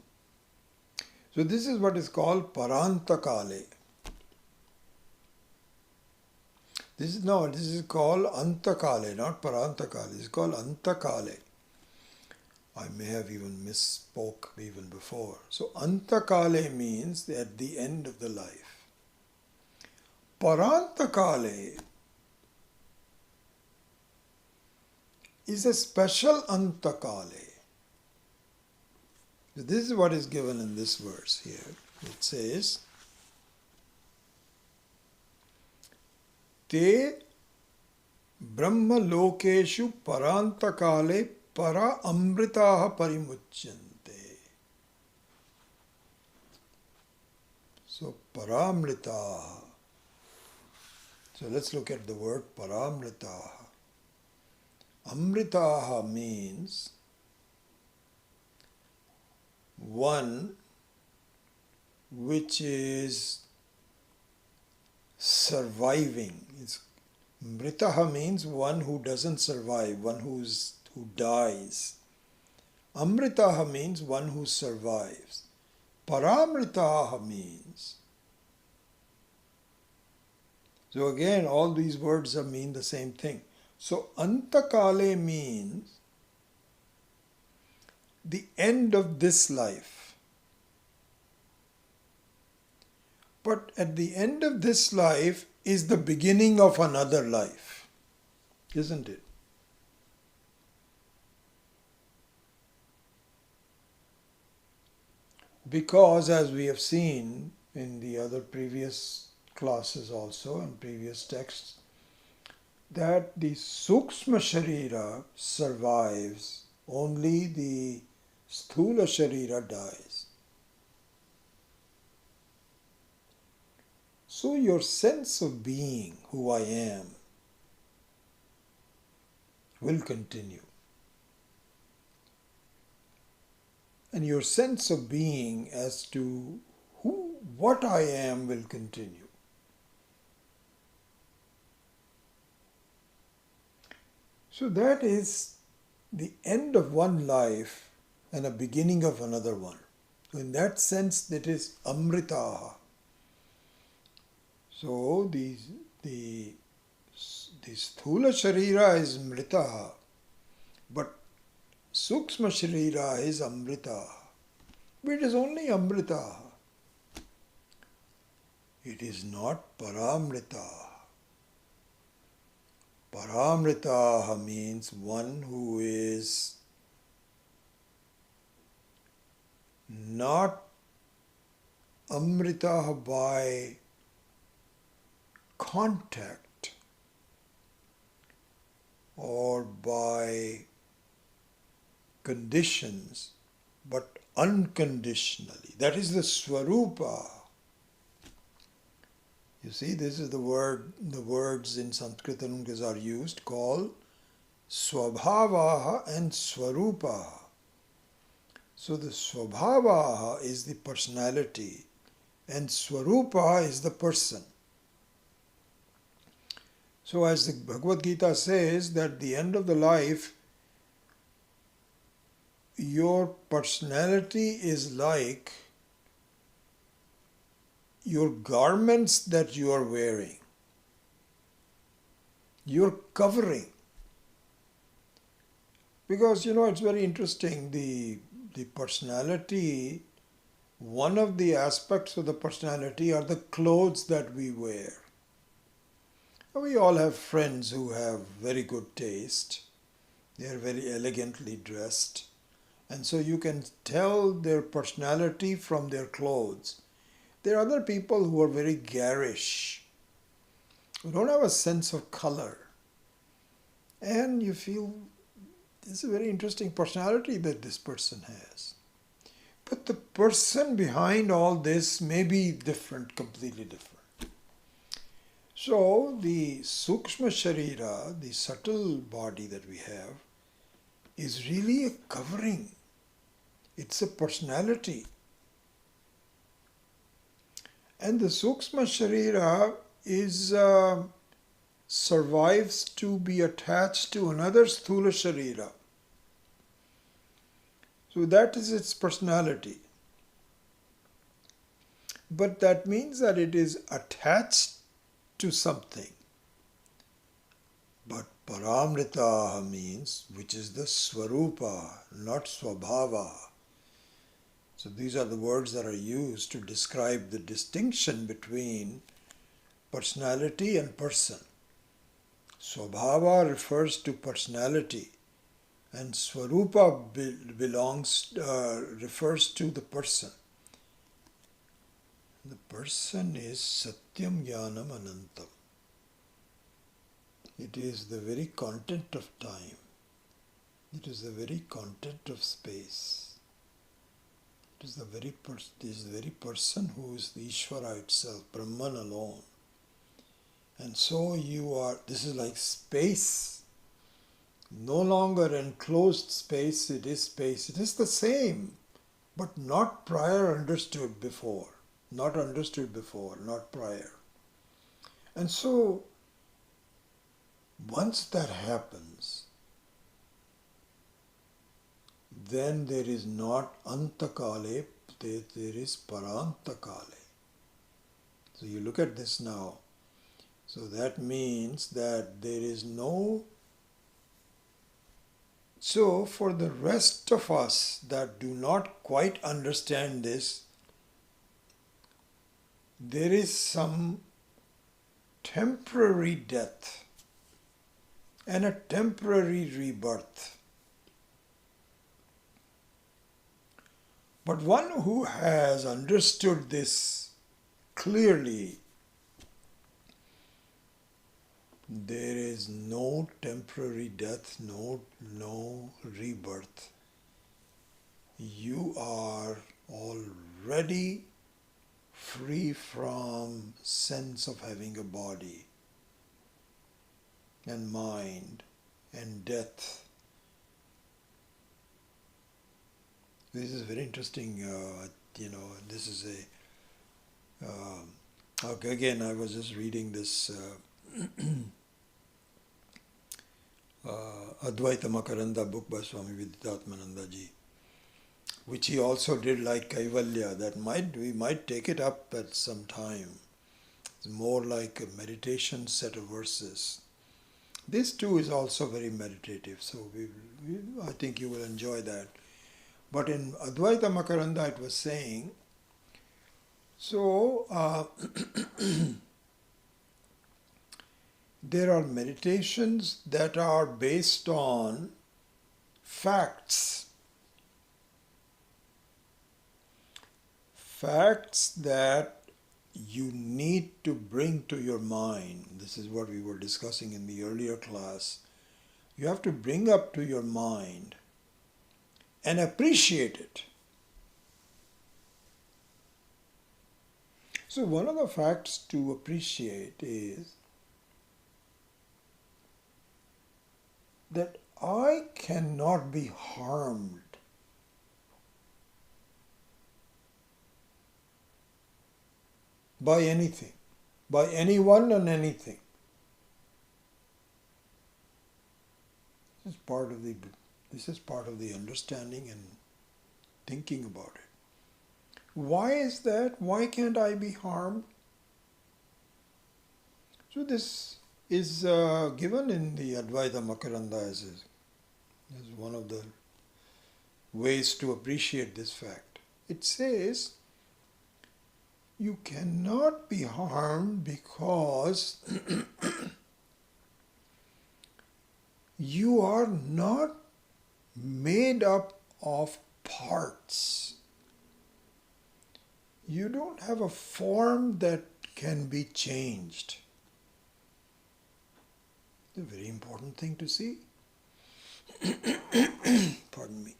So this is what is called Parantakale. This is called Antakale, not Parantakale. This is called Antakale. I may have even misspoke even before. So Antakale means at the end of the life. Parantakale is a special Antakale. This is what is given in this verse here. It says, Te Brahma Lokeshu Parantakale Para Amritaha Parimuchyante. So Paramritaha. So let's look at the word Paramritaha. Amritaha means one which is surviving. Mritaha means one who doesn't survive, who dies. Amritaha means one who survives. Paramritaha means. So again, all these words mean the same thing. So Antakale means the end of this life. But at the end of this life is the beginning of another life, isn't it? Because as we have seen in the other previous classes also and previous texts, that the Sukshma Sharira survives, only the Sthula Sharira dies. So your sense of being, who I am, will continue. And your sense of being as to what I am will continue. So that is the end of one life and a beginning of another one. So in that sense, that is Amritaha. So the Sthula Sharira is Mritaha, but Sukshma Sharira is Amritaha. But it is only Amritaha. It is not Paramritaha. Paramritaha means one who is not Amritaha by contact or by conditions, but unconditionally. That is the Swarupa. You see, this is the words in Sanskrit are used called Swabhavaha and Swarupaha. So the Swabhavaha is the personality and Swarupa is the person. So as the Bhagavad-Gita says that at the end of the life, your personality is like your garments that you are wearing, your covering. Because it's very interesting, the personality, one of the aspects of the personality are the clothes that we wear. We all have friends who have very good taste. They are very elegantly dressed. And so you can tell their personality from their clothes. There are other people who are very garish, who don't have a sense of color. And you feel this is a very interesting personality that this person has. But the person behind all this may be different, completely different. So the Sukshma Sharira, the subtle body that we have, is really a covering. It's a personality. And the Sukshma Sharira survives to be attached to another Sthula Sharira. So that is its personality. But that means that it is attached to something. But Paramrita means, which is the Swarupa, not Swabhava. So these are the words that are used to describe the distinction between personality and person. Swabhava refers to personality and Swarupa refers to the person. The person is Satyam Jnanam Anantam. It is the very content of time. It is the very content of space. It is the very person who is the Ishvara itself, Brahman alone. And so this is like space. No longer enclosed space, it is space. It is the same, but not understood before, not prior. And so, once that happens, then there is not antakale, there is parantakale. So you look at this now. So that means that there is no... So for the rest of us that do not quite understand this, there is some temporary death and a temporary rebirth. But one who has understood this clearly, there is no temporary death, no rebirth. You are already free from sense of having a body and mind and death. This is very interesting, this is again, I was just reading this Advaita Makaranda book by Swami Vidyatmananda ji, which he also did like Kaivalya, that we might take it up at some time. It's more like a meditation set of verses. This too is also very meditative, so I think you will enjoy that. But in Advaita Makaranda it was saying, there are meditations that are based on facts. Facts that you need to bring to your mind. This is what we were discussing in the earlier class. You have to bring up to your mind and appreciate it. So one of the facts to appreciate is that I cannot be harmed by anything, by anyone and anything. This is part of the understanding and thinking about it. Why is that? Why can't I be harmed? So this is given in the Advaita Makaranda as one of the ways to appreciate this fact. It says, you cannot be harmed because you are not made up of parts. You don't have a form that can be changed. It's a very important thing to see. Pardon me.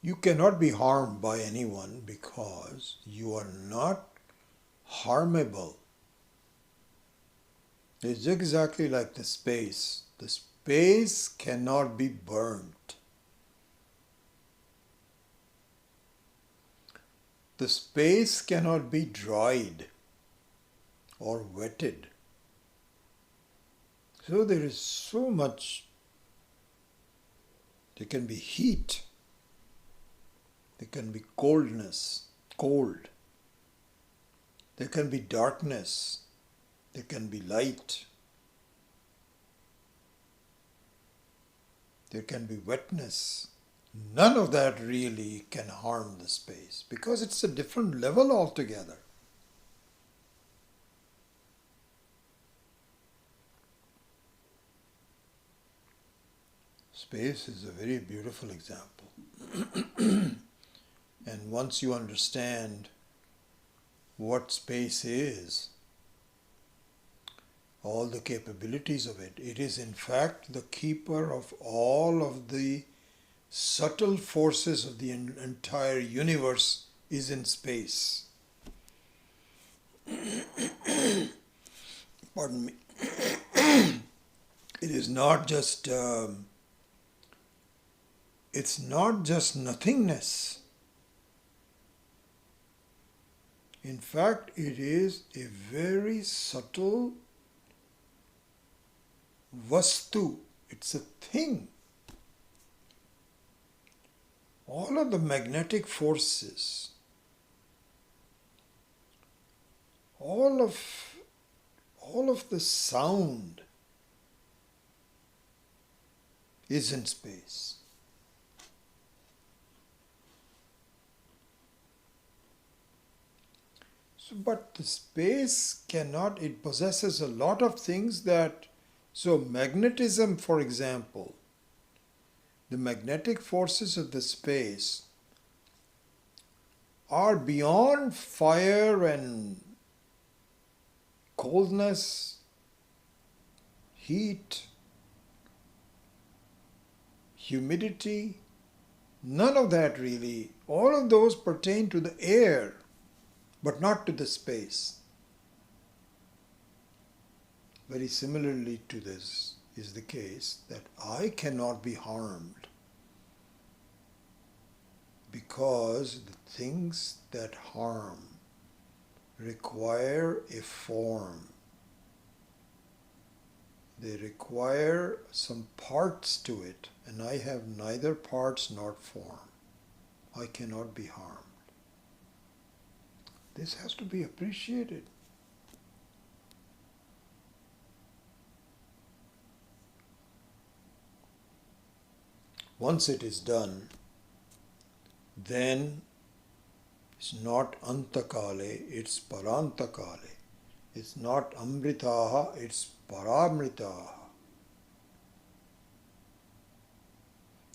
You cannot be harmed by anyone because you are not harmable. It's exactly like the space. The space cannot be burnt. The space cannot be dried or wetted. So there is so much. There can be heat. There can be coldness, cold. There can be darkness. There can be light. There can be wetness. None of that really can harm the space because it's a different level altogether. Space is a very beautiful example. And once you understand what space is, all the capabilities of it, it is in fact the keeper of all of the subtle forces of the entire universe is in space. Pardon me. It is not just it's not just nothingness. In fact, it is a very subtle vastu. It's a thing. All of the magnetic forces, all of the sound is in space. So, but the space cannot, it possesses a lot of things that, so magnetism, for example, the magnetic forces of the space are beyond fire and coldness, heat, humidity, none of that really. All of those pertain to the air, but not to the space. Very similarly to this is the case that I cannot be harmed because the things that harm require a form. They require some parts to it, and I have neither parts nor form. I cannot be harmed. This has to be appreciated. Once it is done, then it's not antakale, it's parantakale. It's not amritaha, it's paramritaha.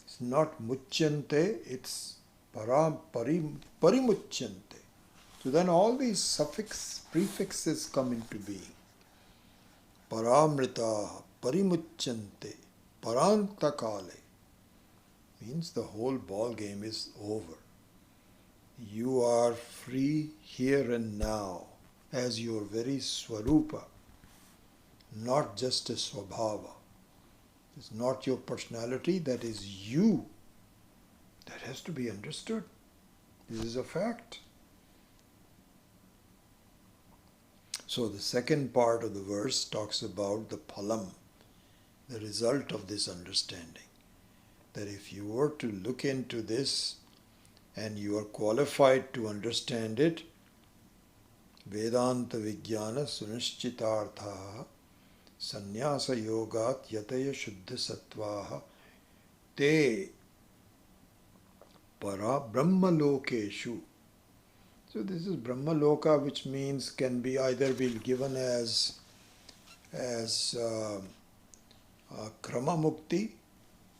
It's not muchyante, it's parimuchyante. So then all these prefixes come into being. Paramritaha, parimuchyante, parantakale. Means the whole ball game is over. You are free here and now as your very swarupa, not just a swabhava. It's not your personality, that is you. That has to be understood. This is a fact. So the second part of the verse talks about the phalam, the result of this understanding. That if you were to look into this and you are qualified to understand it, Vedanta Vijnana Sunishchitartha Sannyasa Yogat Yataya Shuddha Sattvaha Te Para Brahmalokeshu. So this is Brahmaloka, which means can be either be given as Krama Mukti,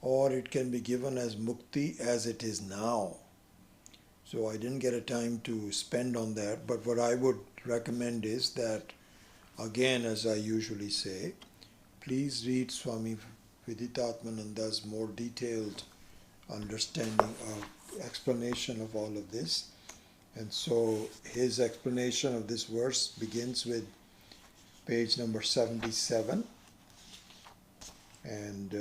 or it can be given as Mukti as it is now. So I didn't get a time to spend on that, but what I would recommend is that, again, as I usually say, please read Swami Viditatmananda's more detailed understanding of explanation of all of this. And so his explanation of this verse begins with page number 77, and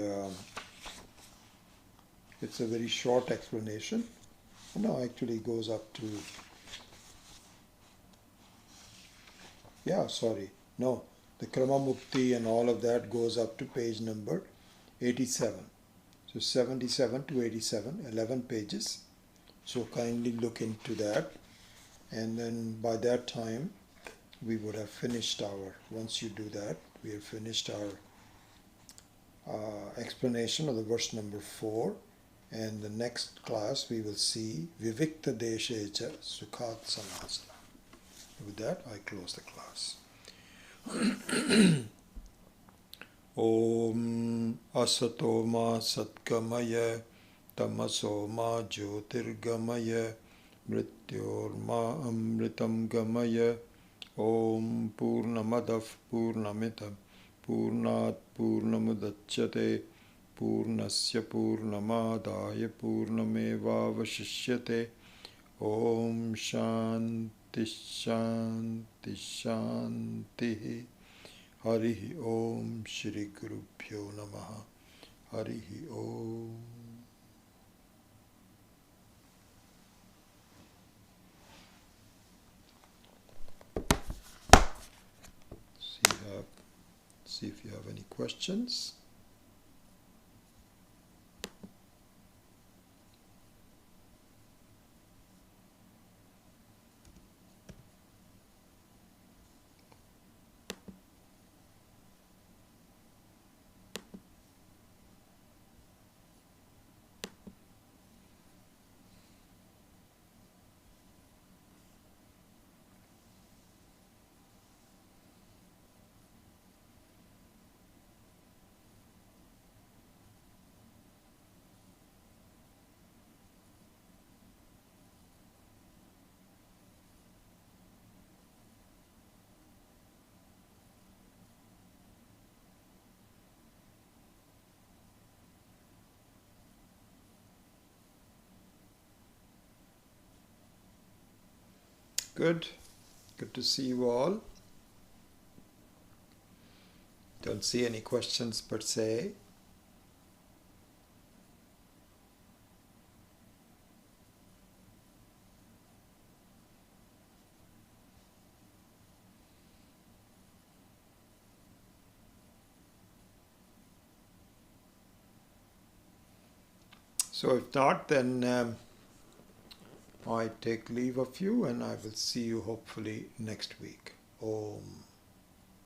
it's a very short explanation. No, actually it goes up to, the Krama Mukti and all of that goes up to page number 87. So 77 to 87, 11 pages. So kindly look into that, and then by that time we would have finished once you do that, we have finished our explanation of the verse number 4. And the next class we will see Vivikta Deshecha Sukhat Sanasana. With that, I close the class. Om Asatoma Satgamaya Tamasoma Jyotirgamaya Mrityorma Amritam Gamaya Om Purnamadav Purnamitam Purnat Purnamudachyate Purnasya Purnamadaya Purnamevavashishyate. Om Shanti Shanti Shanti. Harihi Om Shri Gurubhyo Namaha. Harihi Om. See if you have any questions. Good. Good to see you all. Don't see any questions per se. So if not, then I take leave of you and I will see you hopefully next week. Om.